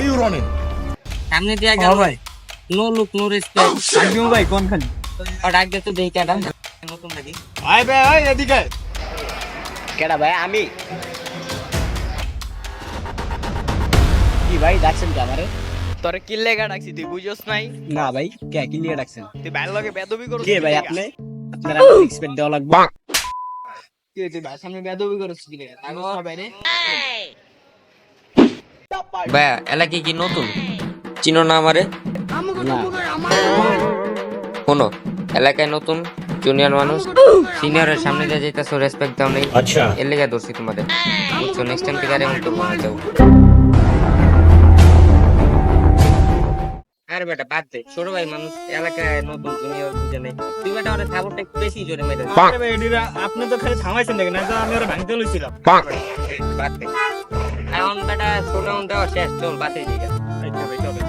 you running? সামনে দিয়া গেল ভাই নো লুক নো রেসপেক্ট আজকে ভাই কোন খালি আর ডাক দে তো দেই কেডা নতুন লাগি আয় ভাই আয় এদিকে কেডা ভাই আমি কি ভাই ডাকছেন কি আমারে তোরে কি লেগা ডাকছি তুই বুঝছস নাই? না ভাই কে কি নিয়ে ডাকছেন তুই ভাইয়ের লগে বেদবি করছিস কে ভাই আপনি আপনার এক্সপেক্ট দেওয়া লাগবে তুই তুই ভাইয়ের সামনে বেদবি করছিস কি লেগা? তাগো বাইরে ভাইয়া এলাকি কি নতুন চিনো না আমারে না শোনো এলাকায় নতুন জুনিয়র মানুষ সিনিয়রের সামনে দিয়ে যেতেছো রেসপেক্ট দাও নেই আচ্ছা এর লেগে ধরছি তোমাদের বুঝছো নেক্সট টাইম থেকে আর এমন করবো না যাও আরে বেটা বাদ দে ছোট ভাই মানুষ এলাকায় নতুন জুনিয়র বুঝে নেই তুই বেটা অনেক খাবারটা একটু বেশি জোরে মেরে দিস। আরে ভাই এডিরা আপনি তো খালি থামাইছেন দেখেন না তো আমি ওরা ভাঙতে লইছিলাম বাদ দে এখন বেটা ছোট দেওয়া শেষ চল বাতে দিকে আচ্ছা ভাই তবে